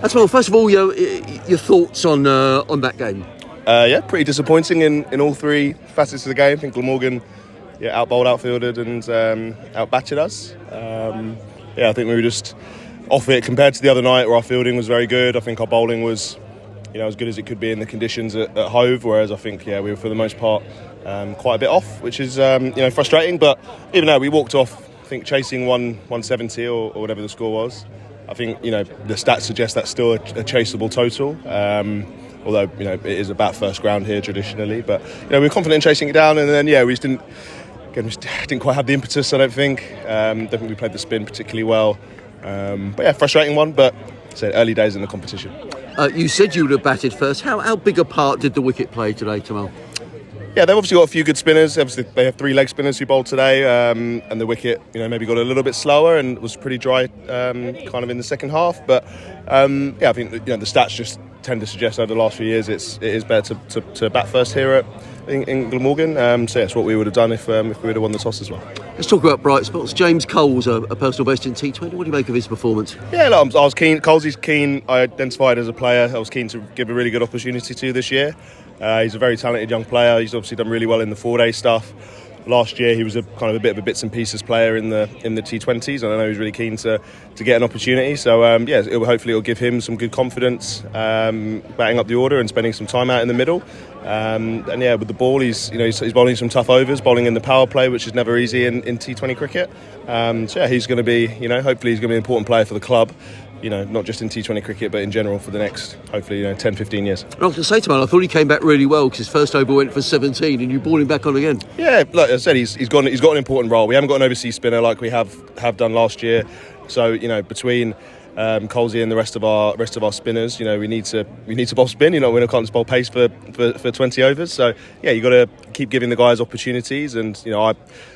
That's well. First of all, your thoughts on that game? Yeah, pretty disappointing in all three facets of the game. I think Glamorgan out-bowled, outfielded and out-batted us. I think we were just off it compared to the other night where our fielding was very good. I think our bowling was as good as it could be in the conditions at Hove, whereas I think we were for the most part quite a bit off, which is frustrating. But even though we walked off, I think chasing 170 or whatever the score was, I think the stats suggest that's still a chaseable total. Although it is a bat first ground here traditionally, but we were confident in chasing it down, and then we just didn't quite have the impetus. I don't think. Don't think we played the spin particularly well. But frustrating one. But early days in the competition. You said you would have batted first. How big a part did the wicket play today, Tamal? Yeah, they've obviously got a few good spinners. Obviously, they have 3 leg spinners who bowled today, and the wicket, maybe got a little bit slower and was pretty dry, kind of in the second half. But I think the stats just tend to suggest over the last few years it is better to bat first here in Glamorgan. It's what we would have done if we would have won the toss as well. Let's talk about bright spots. James Cole's a personal best in T20. What do you make of his performance? Yeah, I was keen. Cole's keen. I identified as a player I was keen to give a really good opportunity to this year. He's a very talented young player. He's obviously done really well in the 4-day stuff. Last year he was a kind of a bit of a bits and pieces player in the T20s, and I know he was really keen to get an opportunity. So hopefully it'll give him some good confidence, batting up the order and spending some time out in the middle. With the ball, he's bowling some tough overs, bowling in the power play, which is never easy in T20 cricket. He's going to be, hopefully he's going to be an important player for the club. Not just in T20 cricket, but in general for the next, hopefully, 10, 15 years. I was going to say to him, I thought he came back really well because his first over went for 17 and you brought him back on again. Yeah, like I said, he's got an important role. We haven't got an overseas spinner like we have done last year. So, between Colsey and the rest of our spinners, we need to bowl spin. We can't just bowl pace for 20 overs. So you got to keep giving the guys opportunities. And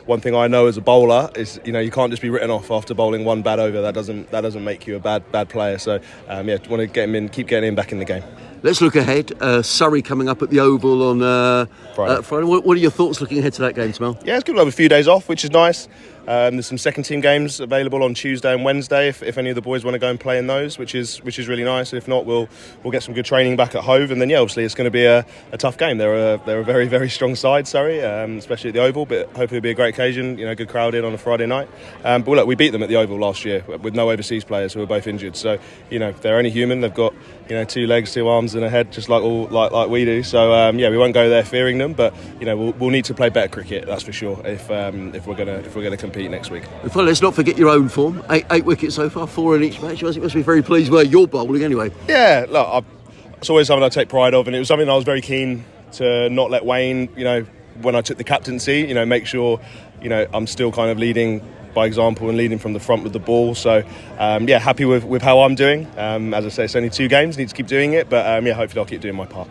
one thing I know as a bowler is you can't just be written off after bowling one bad over. That doesn't make you a bad player. So want to get him in, keep getting him back in the game. Let's look ahead. Surrey coming up at the Oval on Friday. What are your thoughts looking ahead to that game, Tamal? Yeah, it's good. We'll have a few days off, which is nice. There's some second team games available on Tuesday and Wednesday if any of the boys want to go and play in those, which is really nice. If not, we'll get some good training back at Hove, and then obviously it's going to be a tough game. They're a very, very strong side, Surrey, especially at the Oval, but hopefully it'll be a great occasion. Good crowd in on a Friday night. But look, we beat them at the Oval last year with no overseas players who were both injured. So they're only human. They've got 2 legs, 2 arms, and a head, just like we do. So we won't go there fearing them, but we'll need to play better cricket, that's for sure, if we're gonna compete next week. Well, let's not forget your own form. 8 wickets so far, 4 in each match. You must be very pleased where you're bowling anyway. Yeah, look, it's always something I take pride of, and it was something I was very keen to not let wane. When I took the captaincy, make sure I'm still kind of leading by example and leading from the front with the ball. So happy with how I'm doing. As I say, it's only 2 games, need to keep doing it, but hopefully I'll keep doing my part.